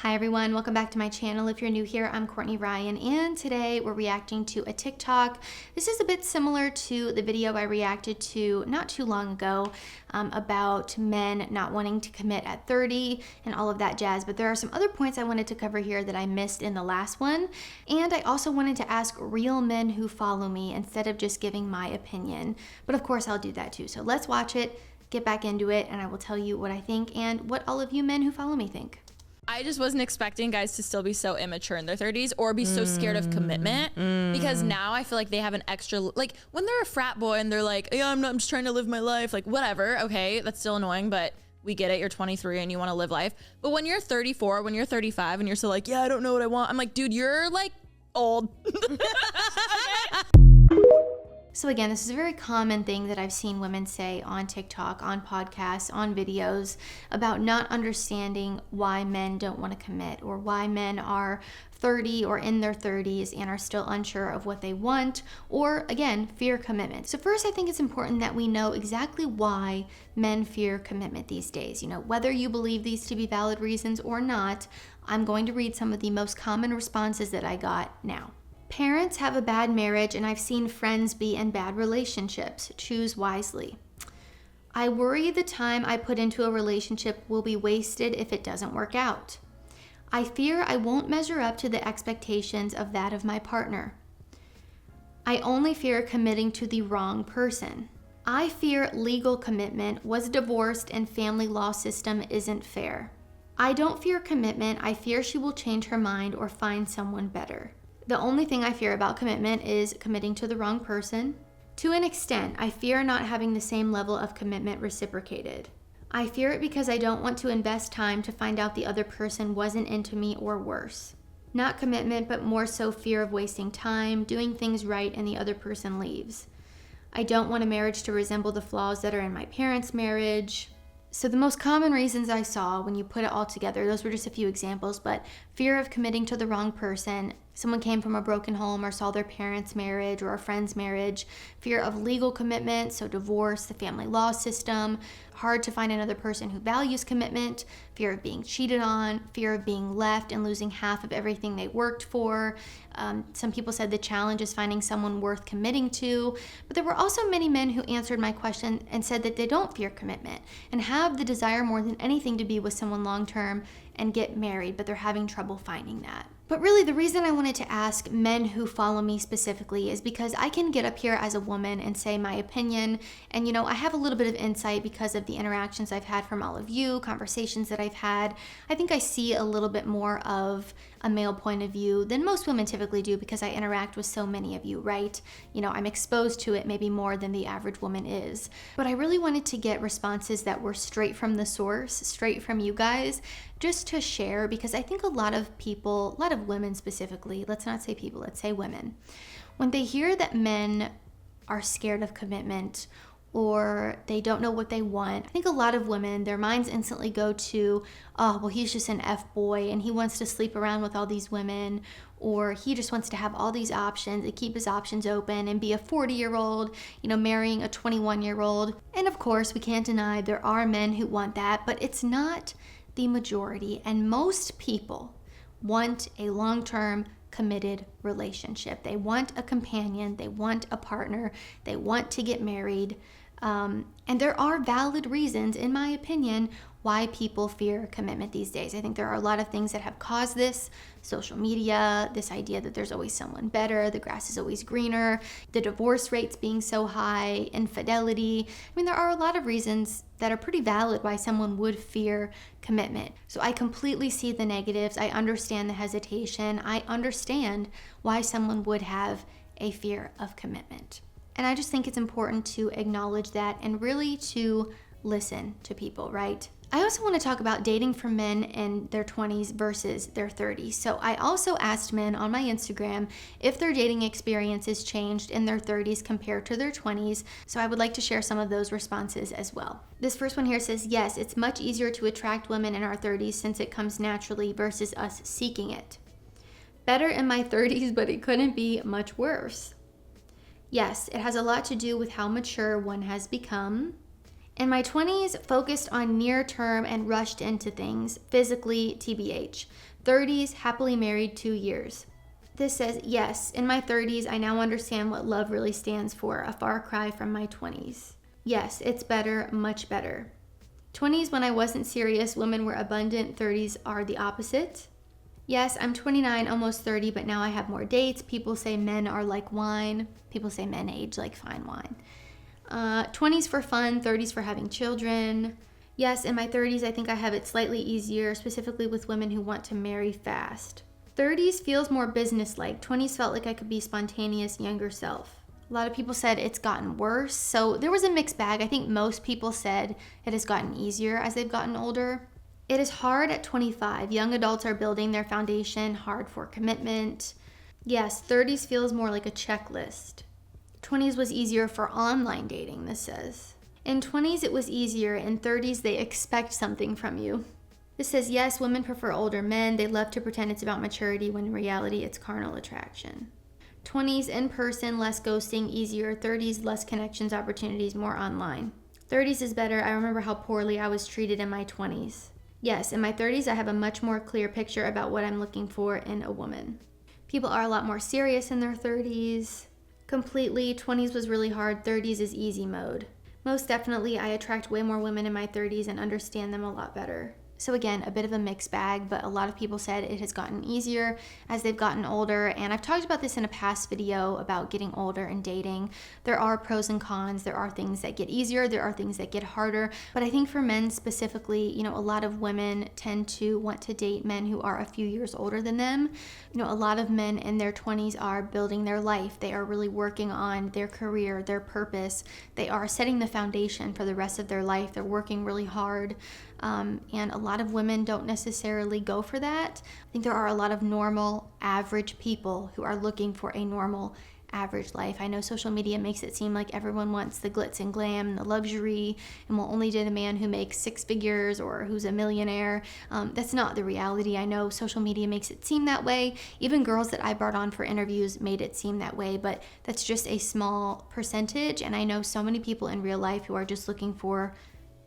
Hi everyone, welcome back to my channel. If you're new here, I'm Courtney Ryan, and today we're reacting to a TikTok. This is a bit similar to the video I reacted to not too long ago about men not wanting to commit at 30 and all of that jazz, but there are some other points I wanted to cover here that I missed in the last one, and I also wanted to ask real men who follow me instead of just giving my opinion, but of course I'll do that too. So let's watch it, get back into it, and I will tell you what I think and what all of you men who follow me think. I just wasn't expecting guys to still be so immature in their 30s or be so scared of commitment because now I feel like they have an extra, like when they're a frat boy and they're like, yeah, I'm just trying to live my life, like whatever, okay, that's still annoying, but we get it, you're 23 and you want to live life. But when you're 34, when you're 35 and you're still like, yeah, I don't know what I want, I'm like, dude, you're like old. So again, this is a very common thing that I've seen women say on TikTok, on podcasts, on videos about not understanding why men don't want to commit or why men are 30 or in their 30s and are still unsure of what they want, or again, fear commitment. So first, I think it's important that we know exactly why men fear commitment these days. You know, whether you believe these to be valid reasons or not, I'm going to read some of the most common responses that I got now. Parents have a bad marriage and I've seen friends be in bad relationships. Choose wisely. I worry the time I put into a relationship will be wasted if it doesn't work out. I fear I won't measure up to the expectations of that of my partner. I only fear committing to the wrong person. I fear legal commitment, was divorced, and family law system isn't fair. I don't fear commitment. I fear she will change her mind or find someone better. The only thing I fear about commitment is committing to the wrong person. To an extent, I fear not having the same level of commitment reciprocated. I fear it because I don't want to invest time to find out the other person wasn't into me or worse. Not commitment, but more so fear of wasting time, doing things right, and the other person leaves. I don't want a marriage to resemble the flaws that are in my parents' marriage. So the most common reasons I saw when you put it all together, those were just a few examples, but fear of committing to the wrong person, someone came from a broken home or saw their parents' marriage or a friend's marriage, fear of legal commitment, so divorce, the family law system, hard to find another person who values commitment, fear of being cheated on, fear of being left and losing half of everything they worked for. Some people said the challenge is finding someone worth committing to, but there were also many men who answered my question and said that they don't fear commitment and have the desire more than anything to be with someone long-term and get married, but they're having trouble finding that. But really, the reason I wanted to ask men who follow me specifically is because I can get up here as a woman and say my opinion, and you know, I have a little bit of insight because of the interactions I've had from all of you, conversations that I've had. I think I see a little bit more of a male point of view than most women typically do because I interact with so many of you, right? You know, I'm exposed to it maybe more than the average woman is. But I really wanted to get responses that were straight from the source, straight from you guys, just to share, because I think a lot of people, a lot of women specifically, let's not say people, let's say women, when they hear that men are scared of commitment or they don't know what they want, I think a lot of women, their minds instantly go to, oh, well, he's just an F-boy and he wants to sleep around with all these women, or he just wants to have all these options and keep his options open and be a 40-year-old, you know, marrying a 21-year-old. And of course, we can't deny there are men who want that, but it's not the majority, and most people want a long-term committed relationship. They want a companion, they want a partner, they want to get married, and there are valid reasons, in my opinion, why people fear commitment these days. I think there are a lot of things that have caused this. Social media, this idea that there's always someone better, the grass is always greener, the divorce rates being so high, infidelity. I mean, there are a lot of reasons that are pretty valid why someone would fear commitment. So I completely see the negatives. I understand the hesitation. I understand why someone would have a fear of commitment. And I just think it's important to acknowledge that and really to listen to people, right? I also want to talk about dating for men in their 20s versus their 30s. So I also asked men on my Instagram if their dating experiences changed in their 30s compared to their 20s. So I would like to share some of those responses as well. This first one here says, yes, it's much easier to attract women in our 30s since it comes naturally versus us seeking it. Better in my 30s, but it couldn't be much worse. Yes, it has a lot to do with how mature one has become. In my 20s, focused on near term and rushed into things, physically TBH. 30s, happily married 2 years. This says, yes, in my 30s, I now understand what love really stands for, a far cry from my 20s. Yes, it's better, much better. 20s, when I wasn't serious, women were abundant. 30s are the opposite. Yes, I'm 29, almost 30, but now I have more dates. People say men are like wine. People say men age like fine wine. 20s for fun, 30s for having children. Yes, in my 30s, I think I have it slightly easier, specifically with women who want to marry fast. 30s feels more business-like. 20s felt like I could be spontaneous, younger self. A lot of people said it's gotten worse. So there was a mixed bag. I think most people said it has gotten easier as they've gotten older. It is hard at 25. Young adults are building their foundation, hard for commitment. Yes, 30s feels more like a checklist. 20s was easier for online dating, this says. In 20s, it was easier. In 30s, they expect something from you. This says, yes, women prefer older men. They love to pretend it's about maturity when in reality, it's carnal attraction. 20s, in person, less ghosting, easier. 30s, less connections, opportunities, more online. 30s is better. I remember how poorly I was treated in my 20s. Yes, in my 30s, I have a much more clear picture about what I'm looking for in a woman. People are a lot more serious in their 30s. Completely, 20s was really hard. 30s is easy mode. Most definitely, I attract way more women in my 30s and understand them a lot better. So again, a bit of a mixed bag, but a lot of people said it has gotten easier as they've gotten older. And I've talked about this in a past video about getting older and dating. There are pros and cons. There are things that get easier. There are things that get harder. But I think for men specifically, a lot of women tend to want to date men who are a few years older than them. A lot of men in their 20s are building their life. They are really working on their career, their purpose. They are setting the foundation for the rest of their life. They're working really hard. And a lot of women don't necessarily go for that. I think there are a lot of normal, average people who are looking for a normal, average life. I know social media makes it seem like everyone wants the glitz and glam and the luxury and will only date a man who makes 6 figures or who's a millionaire. That's not the reality. I know social media makes it seem that way. Even girls that I brought on for interviews made it seem that way, but that's just a small percentage. And I know so many people in real life who are just looking for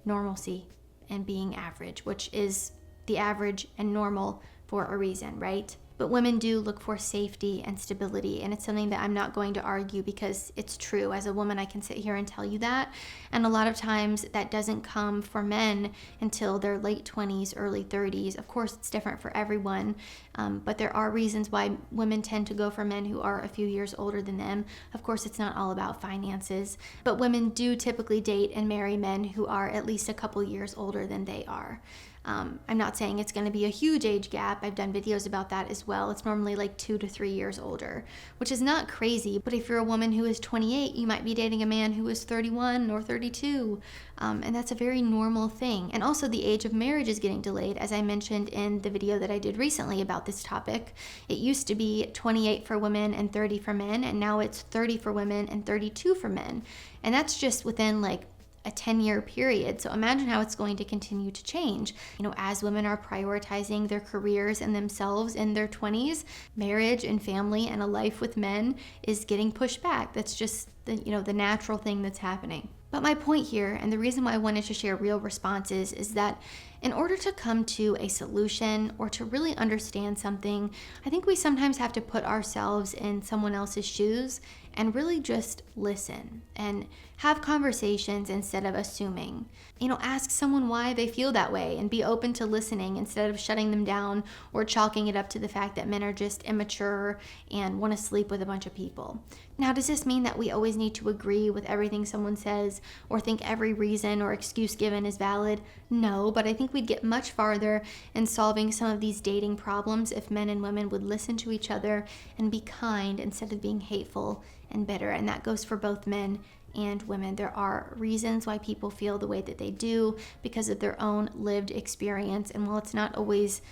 normalcy and being average, which is the average and normal for a reason, right? But women do look for safety and stability, and it's something that I'm not going to argue because it's true. As a woman, I can sit here and tell you that. And a lot of times that doesn't come for men until their late 20s, early 30s. Of course, it's different for everyone, but there are reasons why women tend to go for men who are a few years older than them. Of course, it's not all about finances, but women do typically date and marry men who are at least a couple years older than they are. I'm not saying it's going to be a huge age gap. I've done videos about that as well. It's normally like 2 to 3 years older, which is not crazy. But if you're a woman who is 28, you might be dating a man who is 31 or 32. And that's a very normal thing. And also the age of marriage is getting delayed. As I mentioned in the video that I did recently about this topic, it used to be 28 for women and 30 for men. And now it's 30 for women and 32 for men. And that's just within like a 10-year period. So imagine how it's going to continue to change. As women are prioritizing their careers and themselves in their 20s, marriage and family and a life with men is getting pushed back. That's just the natural thing that's happening. But my point here, and the reason why I wanted to share real responses, is that in order to come to a solution or to really understand something, I think we sometimes have to put ourselves in someone else's shoes and really just listen and have conversations instead of assuming. Ask someone why they feel that way and be open to listening instead of shutting them down or chalking it up to the fact that men are just immature and want to sleep with a bunch of people. Now, does this mean that we always need to agree with everything someone says or think every reason or excuse given is valid? No, but I think we'd get much farther in solving some of these dating problems if men and women would listen to each other and be kind instead of being hateful and bitter. And that goes for both men and women. There are reasons why people feel the way that they do because of their own lived experience. And while it's not always,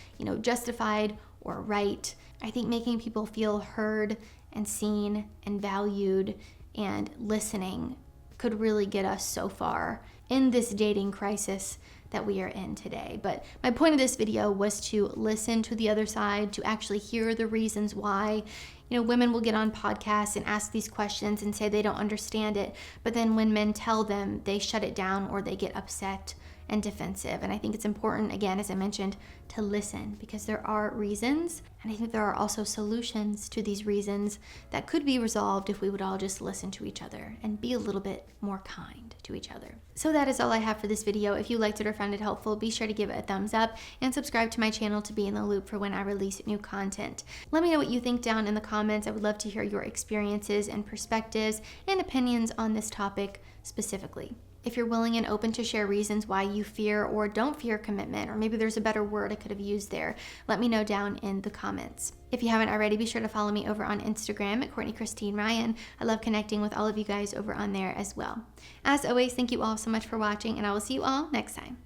justified or right, I think making people feel heard and seen and valued and listening could really get us so far in this dating crisis that we are in today. But my point of this video was to listen to the other side, to actually hear the reasons why, You know, women will get on podcasts and ask these questions and say they don't understand it, but then when men tell them, they shut it down or they get upset and defensive. And I think it's important, again, as I mentioned, to listen, because there are reasons, and I think there are also solutions to these reasons that could be resolved if we would all just listen to each other and be a little bit more kind to each other. So that is all I have for this video. If you liked it or found it helpful, be sure to give it a thumbs up and subscribe to my channel to be in the loop for when I release new content. Let me know what you think down in the comments. I would love to hear your experiences and perspectives and opinions on this topic specifically. If you're willing and open to share reasons why you fear or don't fear commitment, or maybe there's a better word I could have used there, let me know down in the comments. If you haven't already, be sure to follow me over on Instagram at Courtney Christine Ryan. I love connecting with all of you guys over on there as well. As always, thank you all so much for watching, and I will see you all next time.